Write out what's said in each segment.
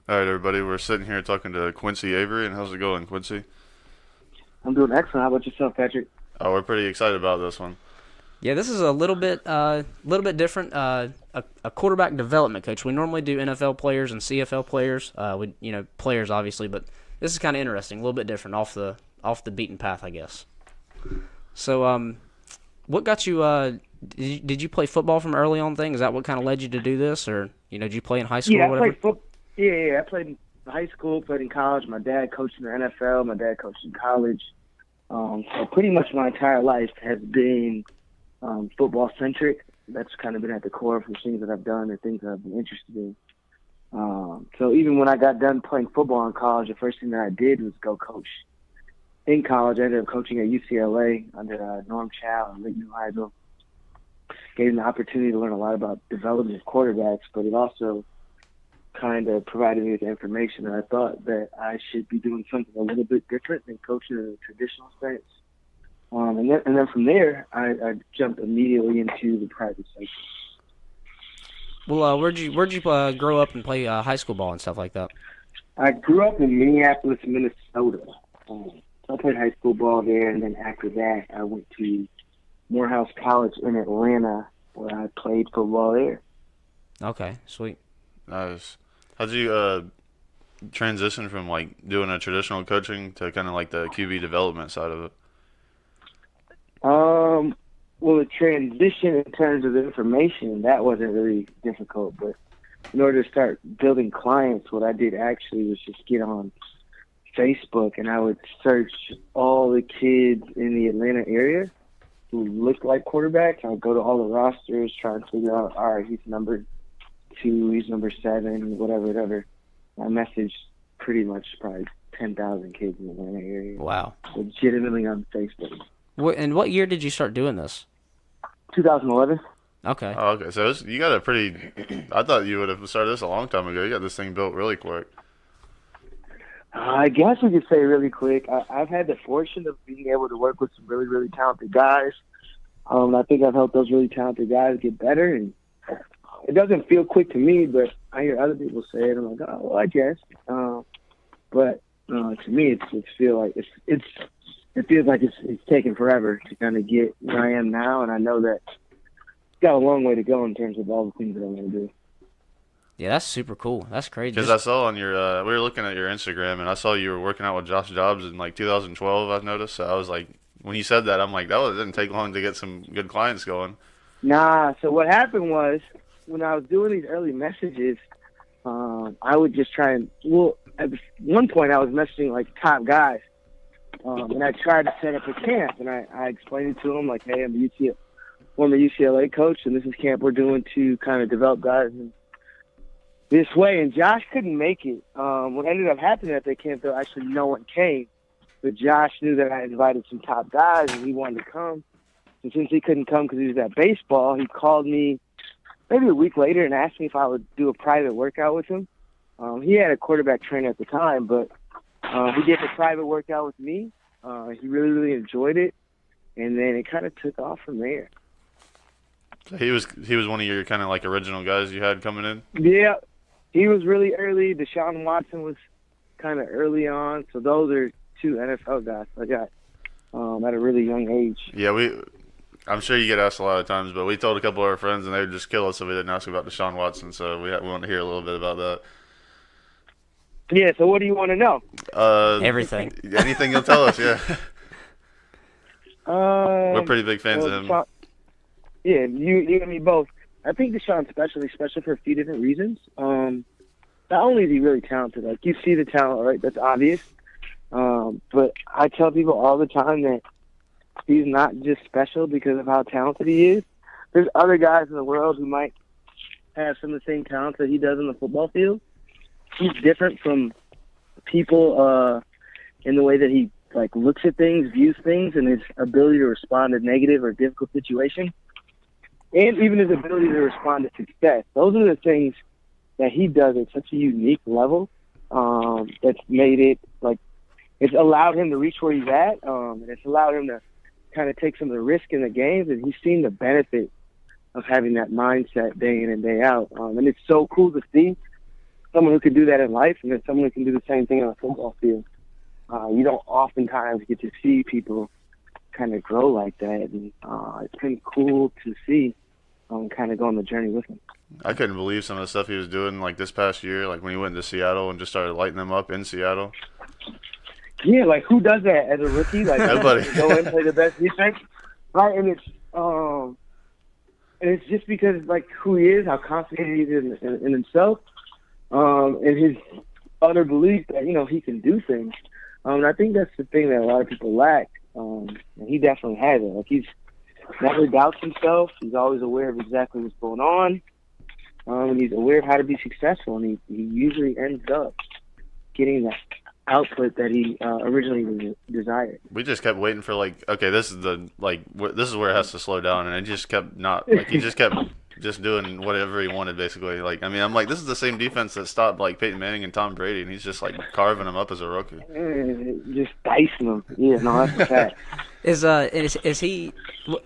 All right, everybody, we're sitting here talking to Quincy Avery, and how's it going, Quincy? I'm doing excellent. How about yourself, Patrick? Oh, we're pretty excited about this one. Yeah, this is a little bit different. A quarterback development coach. We normally do NFL players and CFL players. Players obviously, but this is kind of interesting. A little bit different, off the beaten path, I guess. So, what got you? Did you play football from early on? Thing is that what kind of led you to do this, or did you play in high school Yeah, or I whatever? played football. Yeah. I played in high school, played in college. My dad coached in the NFL. My dad coached in college. So pretty much my entire life has been football centric. That's kind of been at the core of the things that I've done and things that I've been interested in. So even when I got done playing football in college, the first thing that I did was go coach. In college, I ended up coaching at UCLA under Norm Chow and Leighton Heisel. Gave me the opportunity to learn a lot about development of quarterbacks, but it also kind of provided me with information that I thought that I should be doing something a little bit different than coaching in a traditional sense. And then from there, I jumped immediately into the private sector. Well, where'd you grow up and play high school ball and stuff like that? I grew up in Minneapolis, Minnesota. So I played high school ball there, and then after that, I went to Morehouse College in Atlanta, where I played football there. Okay, sweet. Nice. How'd you transition from like doing a traditional coaching to kind of like the QB development side of it? Um, well, the transition in terms of the information, that wasn't really difficult, but in order to start building clients, what I did actually was just get on Facebook and I would search all the kids in the Atlanta area who looked like quarterbacks. I would go to all the rosters, try and figure out, all right, he's number two, he's number seven, whatever, whatever. I messaged pretty much probably 10,000 kids in the Atlanta area, Wow. legitimately on Facebook. And what year did you start doing this? 2011. Okay. Oh, okay. So you got a pretty. I thought you would have started this a long time ago. You got this thing built really quick. I guess we could say really quick. I've had the fortune of being able to work with some really, really talented guys. I think I've helped those really talented guys get better, and it doesn't feel quick to me, but I hear other people say it. I'm like, oh, well, I guess. But to me, it feels like it's taken forever to kind of get where I am now, and I know that it's got a long way to go in terms of all the things that I want to do. Yeah, that's super cool. That's crazy. Because I saw on your, we were looking at your Instagram, and I saw you were working out with Josh Jobs in like 2012. I've noticed. So I was like, when you said that, I'm like, didn't take long to get some good clients going. Nah, so what happened was when I was doing these early messages, I would just try and, well, at one point I was messaging like top guys, and I tried to set up a camp, and I explained it to them like, hey, I'm a former UCLA coach, and this is camp we're doing to kind of develop guys in this way. And Josh couldn't make it. What ended up happening at that camp, though, actually no one came, but Josh knew that I invited some top guys, and he wanted to come. And since he couldn't come because he was at baseball, he called me maybe a week later and asked me if I would do a private workout with him. He had a quarterback trainer at the time, but he did a private workout with me. He really, really enjoyed it, and then it kind of took off from there. So he was one of your kind of like original guys you had coming in. Yeah, he was really early. Deshaun Watson was kind of early on. So those are two NFL guys I got at a really young age. Yeah, I'm sure you get asked a lot of times, but we told a couple of our friends, and they would just kill us if we didn't ask about Deshaun Watson. So we want to hear a little bit about that. Yeah, so what do you want to know? Everything. Anything you'll tell us, yeah. We're pretty big fans of him. Yeah, you and me both. I think Deshaun's special for a few different reasons. Not only is he really talented, like you see the talent, right? That's obvious. But I tell people all the time that he's not just special because of how talented he is. There's other guys in the world who might have some of the same talents that he does in the football field. He's different from people in the way that he like looks at things, views things, and his ability to respond to negative or difficult situations, and even his ability to respond to success. Those are the things that he does at such a unique level that's made it like it's allowed him to reach where he's at, and it's allowed him to kind of take some of the risk in the games, and he's seen the benefit of having that mindset day in and day out. And it's so cool to see. someone who can do that in life, and then someone who can do the same thing on a football field. You don't oftentimes get to see people kind of grow like that, and it's been cool to see kind of go on the journey with him. I couldn't believe some of the stuff he was doing like this past year, like when he went to Seattle and just started lighting them up in Seattle. Yeah, like who does that as a rookie? Like nobody. Go in and play the best defense, right? And it's just because like who he is, how confident he is in himself, and his utter belief that he can do things. And I think that's the thing that a lot of people lack. And he definitely has it. Like he's never doubts himself. He's always aware of exactly what's going on. And he's aware of how to be successful, and he usually ends up getting that output that he originally desired. We just kept waiting for okay, this is this is where it has to slow down, and it just kept not he just kept just doing whatever he wanted basically. I'm like, this is the same defense that stopped Peyton Manning and Tom Brady, and he's just carving them up as a rookie. Just dicing them. Yeah, no, that's a fact. Is he?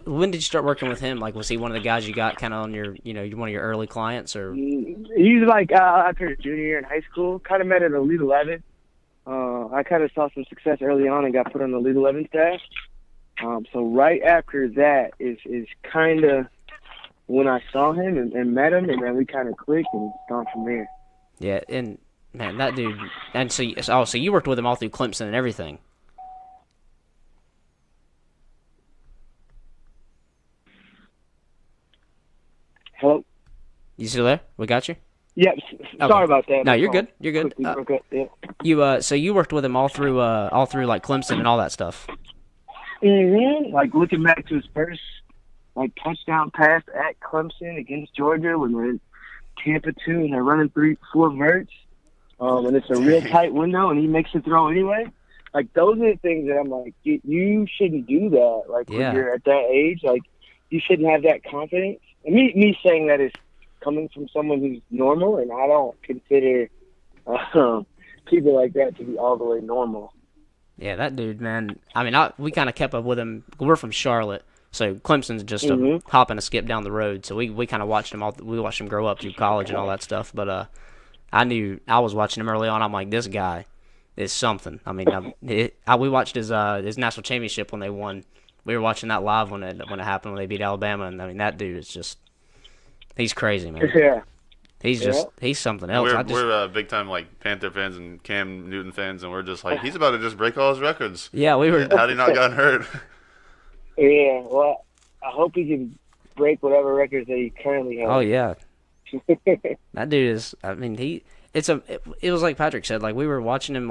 When did you start working with him? Was he one of the guys you got kind of on your one of your early clients, or? He's after his junior year in high school. Kind of met at Elite 11. I kind of saw some success early on and got put on the Elite 11 staff. So right after that is kind of when I saw him and met him, and then we kind of clicked and it's gone from there. Yeah, and man, that dude. And so you worked with him all through Clemson and everything. Hello? You still there? We got you? Yep. Sorry about that. No, you're good. You're good. Yeah. So you worked with him all through Clemson and all that stuff. Mm-hmm. Looking back to his first touchdown pass at Clemson against Georgia when we're in Tampa 2 and they're running 3-4 verts, and it's a real tight window and he makes the throw anyway. Those are the things that I'm like, you shouldn't do that. When you're at that age, you shouldn't have that confidence. And me saying that is coming from someone who's normal, and I don't consider people like that to be all the way normal. Yeah, that dude, man. I mean, we kind of kept up with him. We're from Charlotte, so Clemson's just a hop and a skip down the road. So we kind of watched him we watched him grow up through college and all that stuff. But I was watching him early on. I'm like, this guy is something. I mean, we watched his national championship when they won. We were watching that live when it happened when they beat Alabama, and I mean that dude is just he's crazy, man. Yeah. He's something else. We're big time Panther fans and Cam Newton fans, and we're just he's about to just break all his records. Yeah, we were. How'd he not gotten hurt? Yeah, well, I hope he can break whatever records that he currently has. Oh yeah, that dude is. I mean, it was like Patrick said. We were watching him.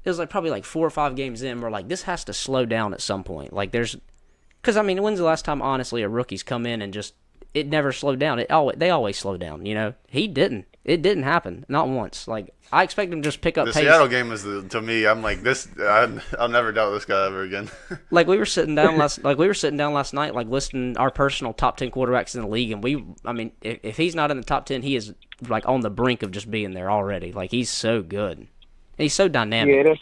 It was probably 4 or 5 games in. We're like, this has to slow down at some point. Because I mean, when's the last time honestly a rookie's come in and just it never slowed down? They always slow down. He didn't. It didn't happen. Not once. I expect him to just pick up the pace. The Seattle game is to me. I'm like this. I'll never doubt this guy ever again. we were sitting down last night, listing our personal top 10 quarterbacks in the league, and if he's not in the top 10, he is on the brink of just being there already. He's so good. He's so dynamic. Yeah,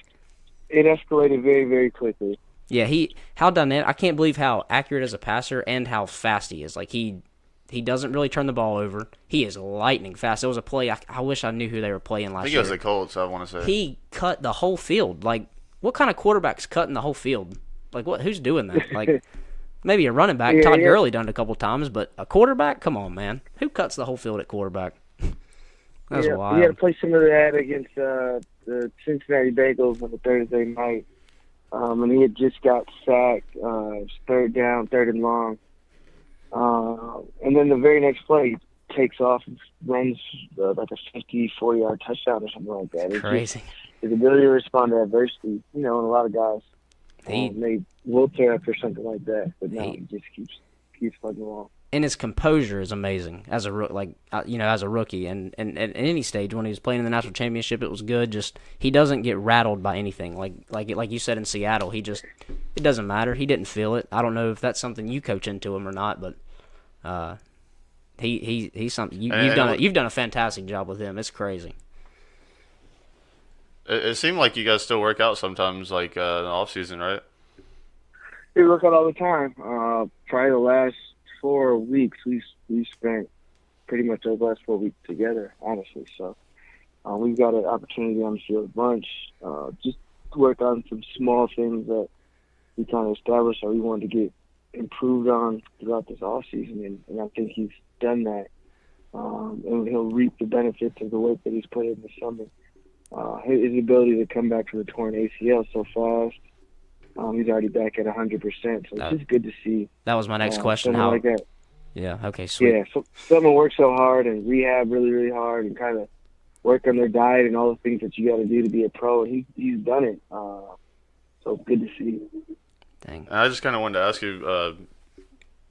it escalated very, very quickly. Yeah, how dynamic. I can't believe how accurate as a passer and how fast he is. He doesn't really turn the ball over. He is lightning fast. There was a play. I wish I knew who they were playing last year. I think it was the Colts, I want to say. He cut the whole field. What kind of quarterback's cutting the whole field? What? Who's doing that? Maybe a running back. Todd Gurley done it a couple times, but a quarterback? Come on, man. Who cuts the whole field at quarterback? That's wild. He had to play some of that against the Cincinnati Bengals on the Thursday night. And he had just got sacked, third down, third and long. And then the very next play, he takes off and runs a 54-yard touchdown or something like that. It's crazy. His ability to respond to adversity, and a lot of guys they will tear up or something like that. But no, he just keeps plugging along. And his composure is amazing as a rookie, and at any stage when he was playing in the national championship, it was good. Just he doesn't get rattled by anything. Like you said in Seattle, it doesn't matter. He didn't feel it. I don't know if that's something you coach into him or not, but he's something you've done a fantastic job with him. It's crazy. It seemed like you guys still work out sometimes, in the off season, right? We work out all the time. Probably the last 4 weeks we spent pretty much those last 4 weeks together, honestly. So We've got an opportunity on the field a bunch. Just to work on some small things that we kind of established that we wanted to get improved on throughout this offseason, and I think he's done that. And he'll reap the benefits of the work that he's put in this summer. His ability to come back from the torn ACL so fast, he's already back at 100%. So it's just good to see. That was my next question. How? Like that. Yeah. Okay. Sweet. Yeah. So someone works so hard and rehab really, really hard and kind of work on their diet and all the things that you got to do to be a pro. And he's done it. So it's good to see. Dang. I just kind of wanted to ask you.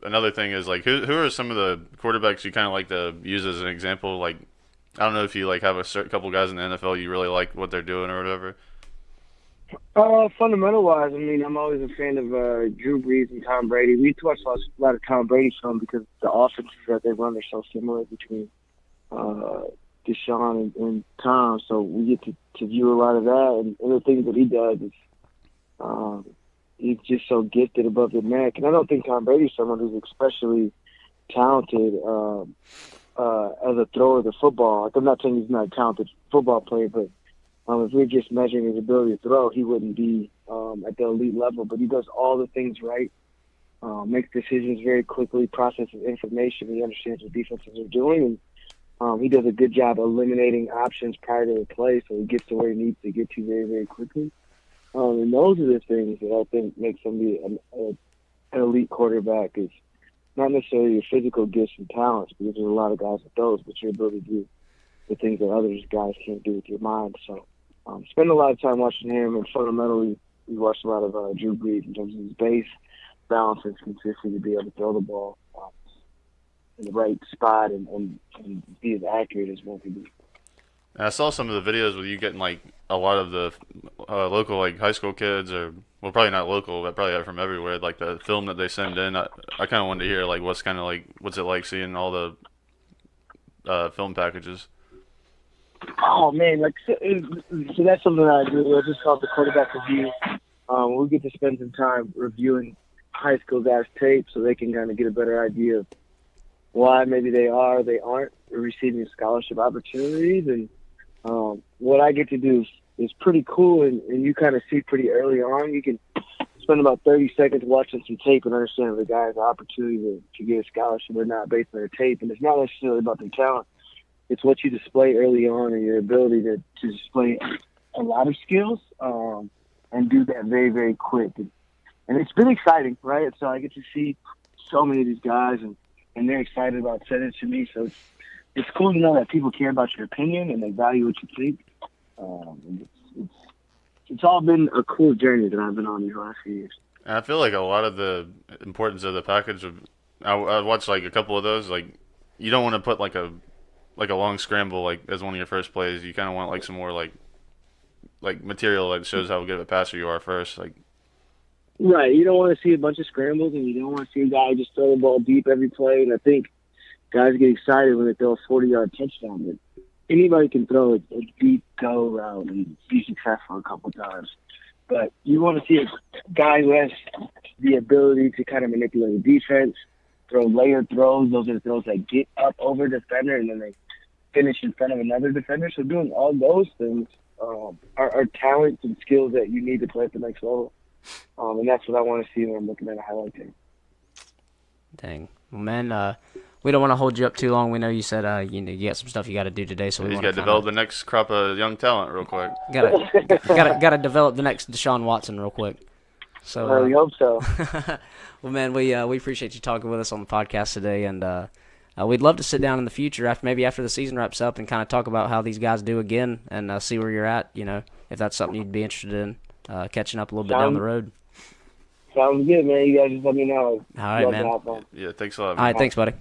Another thing is like who are some of the quarterbacks you kind of like to use as an example? Like, I don't know if you like have a certain couple guys in the NFL you really like what they're doing or whatever. Fundamental wise, I mean, I'm always a fan of Drew Brees and Tom Brady. We watch a lot of Tom Brady film because the offenses that they run are so similar between Deshaun and Tom. So we get to view a lot of that, and the things that he does is he's just so gifted above the neck. And I don't think Tom Brady's someone who's especially talented as a thrower of the football. Like, I'm not saying he's not a talented football player, but if we're just measuring his ability to throw, he wouldn't be at the elite level. But he does all the things right, makes decisions very quickly, processes information. He understands what defenses are doing, and he does a good job eliminating options prior to the play, so he gets to where he needs to get to very, very quickly. And those are the things that I think make somebody an elite quarterback is not necessarily your physical gifts and talents, because there's a lot of guys with those, but your ability to do the things that others guys can't do with your mind. So spend a lot of time watching him, and fundamentally we watched a lot of Drew Brees in terms of his base, balance, and consistency to be able to throw the ball in the right spot and be as accurate as one can be. And I saw some of the videos with you getting like a lot of the local like high school kids, or well, probably not local, but probably from everywhere. Like the film that they send in, I kind of wanted to hear like what's it like seeing all the film packages. Oh man, like so that's something that I do. I just called the quarterback review. We get to spend some time reviewing high school guys' tape so they can kind of get a better idea of why maybe they aren't receiving scholarship opportunities. And what I get to do is pretty cool, and you kind of see pretty early on. You can spend about 30 seconds watching some tape and understand if the guy has an opportunity to get a scholarship or not based on their tape. And it's not necessarily about their talent. It's what you display early on and your ability to display a lot of skills and do that very, very quick. And it's been exciting, right? So I get to see so many of these guys, and they're excited about sending it to me. So it's cool to know that people care about your opinion and they value what you think. It's all been a cool journey that I've been on these last few years. And I feel like a lot of the importance of the package, I watched like a couple of those. Like, you don't want to put like a long scramble like as one of your first plays. You kind of want like some more like material that shows how good of a passer you are first. Like, right, you don't want to see a bunch of scrambles, and you don't want to see a guy just throw the ball deep every play. And I think guys get excited when they throw a 40-yard touchdown. But anybody can throw a deep go route and be successful a couple times. But you want to see a guy who has the ability to kind of manipulate the defense, throw layered throws. Those are the throws that get up over a defender and then they finish in front of another defender. So doing all those things are talents and skills that you need to play at the next level. And that's what I want to see when I'm looking at a highlight tape. Dang. Well, man, we don't want to hold you up too long. We know you said you got some stuff you got to do today, so he's got to develop the next crop of young talent real quick. Got to develop the next Deshaun Watson real quick. So we hope so. Well, man, we appreciate you talking with us on the podcast today, and we'd love to sit down in the future after the season wraps up and kind of talk about how these guys do again and see where you're at. You know, if that's something you'd be interested in catching up a little bit down the road. Sounds good, man. You guys just let me know. All right, man. Yeah, thanks a lot, man. All right, thanks, buddy.